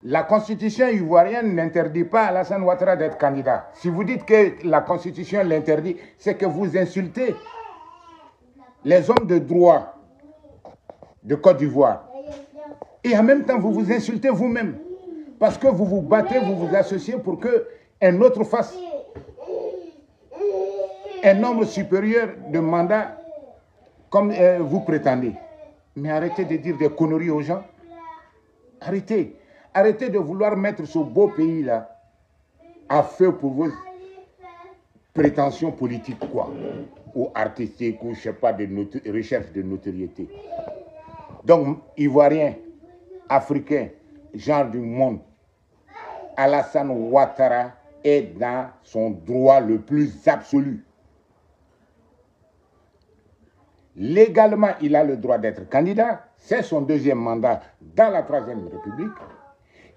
La constitution ivoirienne n'interdit pas à Alassane Ouattara d'être candidat. Si vous dites que la constitution l'interdit, c'est que vous insultez les hommes de droit de Côte d'Ivoire. Et en même temps, vous vous insultez vous-même. Parce que vous vous battez, vous vous associez pour qu'un autre fasse un nombre supérieur de mandats comme vous prétendez. Mais arrêtez de dire des conneries aux gens. Arrêtez. Arrêtez de vouloir mettre ce beau pays-là à feu pour vos prétentions politiques, quoi. Ou artistiques, ou je ne sais pas, de recherche de notoriété. Donc, Ivoiriens, Africains, gens du monde, Alassane Ouattara est dans son droit le plus absolu. Légalement, il a le droit d'être candidat. C'est son deuxième mandat dans la Troisième République.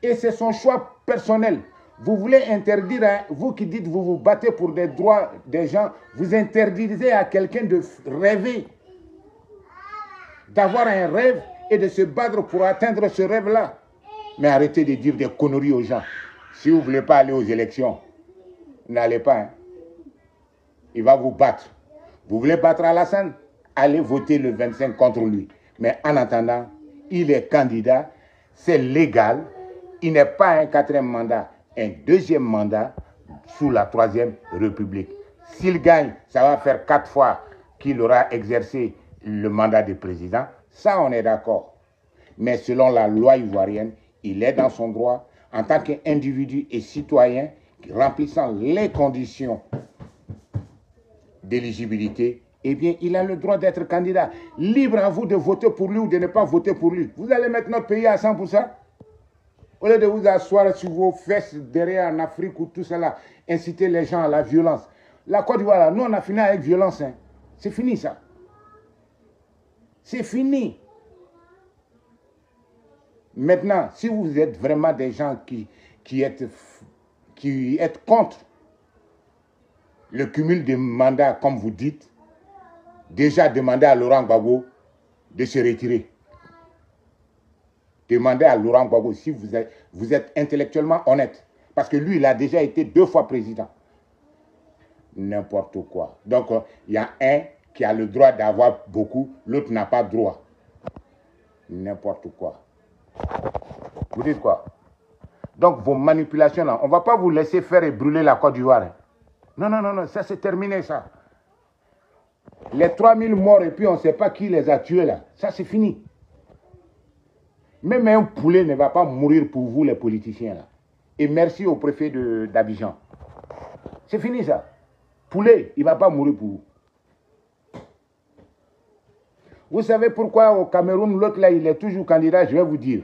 Et c'est son choix personnel. Vous voulez interdire, vous qui dites vous vous battez pour des droits des gens, vous interdisez à quelqu'un de rêver, d'avoir un rêve et de se battre pour atteindre ce rêve-là. Mais arrêtez de dire des conneries aux gens. Si vous ne voulez pas aller aux élections, n'allez pas. Hein. Il va vous battre. Vous voulez battre Alassane? Allez voter le 25 contre lui. Mais en attendant, il est candidat, c'est légal. Il n'est pas un quatrième mandat, un deuxième mandat sous la Troisième République. S'il gagne, ça va faire 4 fois qu'il aura exercé le mandat de président. Ça, on est d'accord. Mais selon la loi ivoirienne, il est dans son droit en tant qu'individu et citoyen remplissant les conditions d'éligibilité. Eh bien, il a le droit d'être candidat. Libre à vous de voter pour lui ou de ne pas voter pour lui. Vous allez mettre notre pays à 100%. Au lieu de vous asseoir sur vos fesses derrière en Afrique ou tout cela, inciter les gens à la violence. La Côte d'Ivoire, nous on a fini avec violence. Hein. C'est fini ça. C'est fini. Maintenant, si vous êtes vraiment des gens qui êtes contre le cumul de mandats, comme vous dites, déjà demandez à Laurent Gbagbo de se retirer. Demandez à Laurent Gbagbo si vous êtes intellectuellement honnête. Parce que lui, il a déjà été 2 fois président. N'importe quoi. Donc, il y a un qui a le droit d'avoir beaucoup, l'autre n'a pas droit. N'importe quoi. Vous dites quoi? Donc, vos manipulations là, on ne va pas vous laisser faire et brûler la Côte d'Ivoire. Hein. Non, non, non, non, ça c'est terminé ça. Les 3000 morts et puis on ne sait pas qui les a tués là. Ça c'est fini. Même un poulet ne va pas mourir pour vous les politiciens là. Et merci au préfet d'Abidjan. C'est fini ça. Poulet, il ne va pas mourir pour vous. Vous savez pourquoi au Cameroun, l'autre là, il est toujours candidat, je vais vous dire.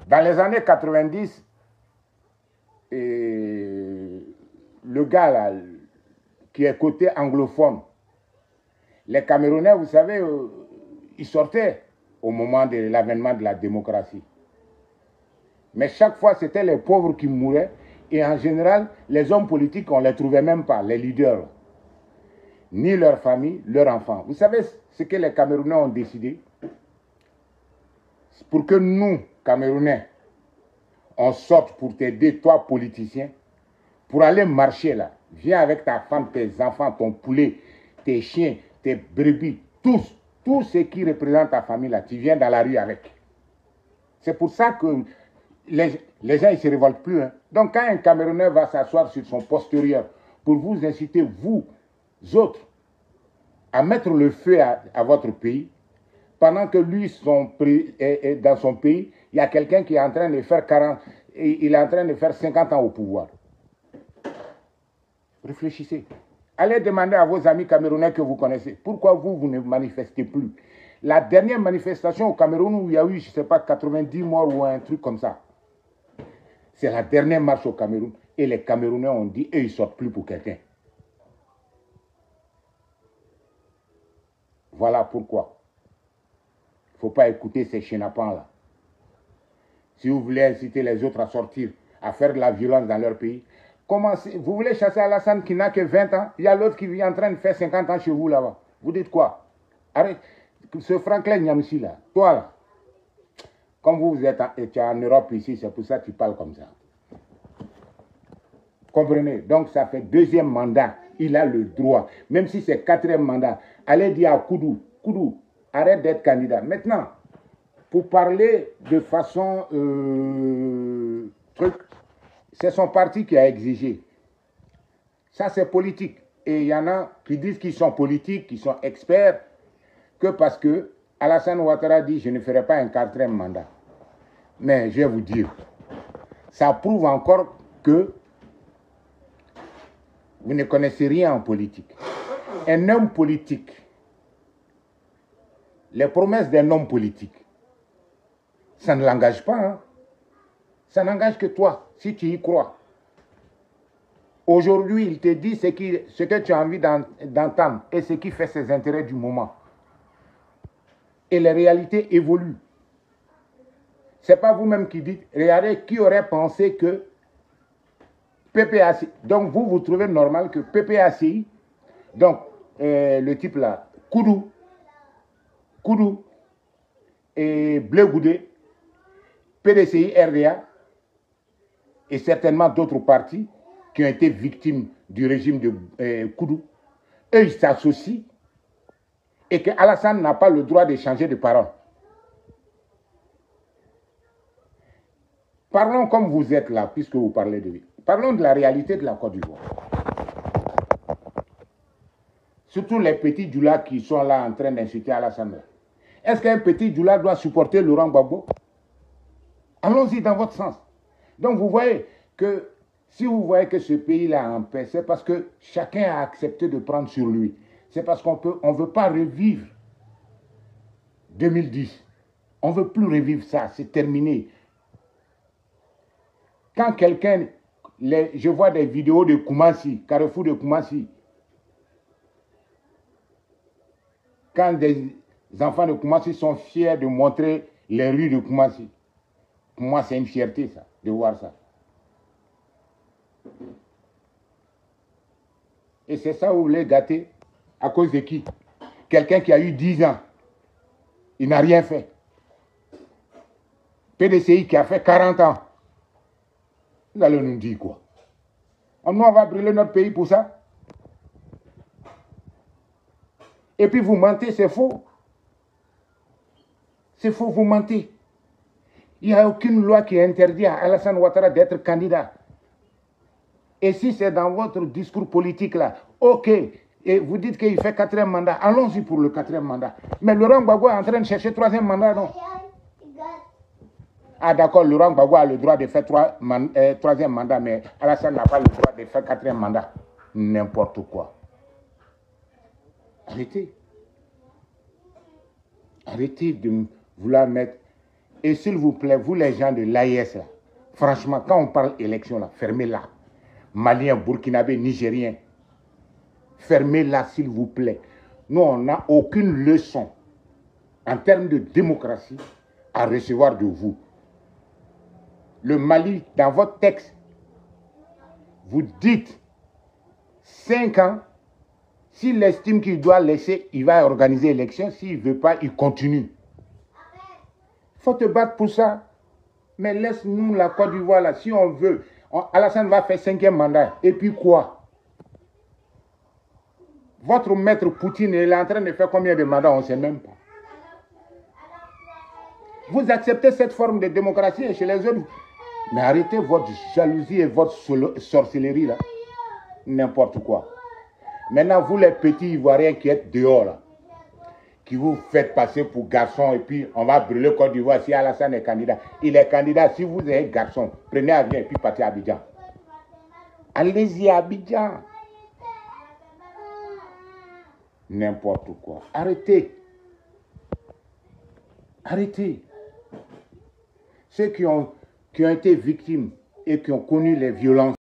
Dans les années 90, le gars là, qui est côté anglophone, les Camerounais, vous savez, ils sortaient au moment de l'avènement de la démocratie. Mais chaque fois, c'était les pauvres qui mouraient. Et en général, les hommes politiques, on ne les trouvait même pas, les leaders. Ni leur famille, leurs enfants. Vous savez ce que les Camerounais ont décidé? Pour que nous, Camerounais, on sorte pour t'aider, toi, politicien, pour aller marcher là. Viens avec ta femme, tes enfants, ton poulet, tes chiens, tes brebis, tous. Tout ce qui représente ta famille là, tu viens dans la rue avec. C'est pour ça que les gens ne se révoltent plus. Hein. Donc quand un Camerounais va s'asseoir sur son postérieur pour vous inciter, vous autres, à mettre le feu à votre pays, pendant que lui, est dans son pays, il y a quelqu'un qui est en train de faire 40, il est en train de faire 50 ans au pouvoir. Réfléchissez. Allez demander à vos amis camerounais que vous connaissez, pourquoi vous ne manifestez plus. La dernière manifestation au Cameroun où il y a eu, je ne sais pas, 90 morts ou un truc comme ça, c'est la dernière marche au Cameroun. Et les Camerounais ont dit, eux, ils ne sortent plus pour quelqu'un. Voilà pourquoi. Il ne faut pas écouter ces chénapans-là. Si vous voulez inciter les autres à sortir, à faire de la violence dans leur pays, commencez. Vous voulez chasser Alassane qui n'a que 20 ans, il y a l'autre qui est en train de faire 50 ans chez vous là-bas. Vous dites quoi? Arrête. Ce Franklin Nyamsi là, toi là, Comme vous tu es en Europe ici, c'est pour ça que tu parles comme ça. Comprenez? Donc ça fait 2e mandat. Il a le droit. Même si c'est 4e mandat. Allez dire à Koudou, Koudou, arrête d'être candidat. Maintenant, pour parler de façon c'est son parti qui a exigé. Ça, c'est politique. Et il y en a qui disent qu'ils sont politiques, qu'ils sont experts, que parce que Alassane Ouattara dit « je ne ferai pas un 4e mandat ». Mais je vais vous dire, ça prouve encore que vous ne connaissez rien en politique. Un homme politique, les promesses d'un homme politique, ça ne l'engage pas. Hein? Ça n'engage que toi, si tu y crois. Aujourd'hui, il te dit ce que tu as envie d'entendre et ce qui fait ses intérêts du moment. Et les réalités évoluent. Ce n'est pas vous-même qui dites, regardez, qui aurait pensé que PPACI, donc vous trouvez normal que PPACI, donc le type là, Koudou et Blé Goudé, PDCI, RDA et certainement d'autres partis qui ont été victimes du régime de Koudou, eux ils s'associent et que Alassane n'a pas le droit de changer de parole. Parlons comme vous êtes là, puisque vous parlez de lui. Parlons de la réalité de la Côte d'Ivoire. Surtout les petits djoulas qui sont là en train d'insulter Alassane. Est-ce qu'un petit djoula doit supporter Laurent Gbagbo? Allons-y dans votre sens. Donc vous voyez que si vous voyez que ce pays-là est en paix, c'est parce que chacun a accepté de prendre sur lui. C'est parce qu'on ne veut pas revivre 2010. On ne veut plus revivre ça, c'est terminé. Quand quelqu'un, je vois des vidéos de Koumassi, Carrefour de Koumassi, quand des enfants de Koumassi sont fiers de montrer les rues de Koumassi, pour moi c'est une fierté ça, de voir ça. Et c'est ça où vous voulez gâter, à cause de qui? Quelqu'un qui a eu 10 ans, il n'a rien fait. PDCI qui a fait 40 ans. Vous allez nous dire quoi? Nous, on va brûler notre pays pour ça? Et puis vous mentez, c'est faux. C'est faux, vous mentez. Il n'y a aucune loi qui interdit à Alassane Ouattara d'être candidat. Et si c'est dans votre discours politique là, ok, et vous dites qu'il fait 4e mandat, allons-y pour le 4e mandat. Mais Laurent Gbagbo est en train de chercher 3e mandat, non? Ah d'accord, Laurent Gbagbo a le droit de faire 3e mandat, mais Alassane n'a pas le droit de faire 4e mandat. N'importe quoi. Arrêtez. Arrêtez de vouloir mettre... Et s'il vous plaît, vous les gens de l'AIS, là, franchement, quand on parle élection, là, fermez-la. Maliens, Burkinabé, Nigériens, fermez-la, s'il vous plaît. Nous, on n'a aucune leçon en termes de démocratie à recevoir de vous. Le Mali, dans votre texte, vous dites 5 ans, s'il estime qu'il doit laisser, il va organiser l'élection. S'il ne veut pas, il continue. Il faut te battre pour ça. Mais laisse-nous la Côte d'Ivoire là, si on veut. Alassane va faire 5e mandat. Et puis quoi? Votre maître Poutine, il est en train de faire combien de mandats? On ne sait même pas. Vous acceptez cette forme de démocratie et chez les autres. Mais arrêtez votre jalousie et votre sorcellerie là. N'importe quoi. Maintenant, vous les petits Ivoiriens qui êtes dehors là, qui vous faites passer pour garçon et puis on va brûler Côte d'Ivoire si Alassane est candidat. Il est candidat. Si vous êtes garçon, prenez avion et puis partez à Abidjan. Allez-y à Abidjan. N'importe quoi. Arrêtez. Arrêtez. Ceux qui ont été victimes et qui ont connu les violences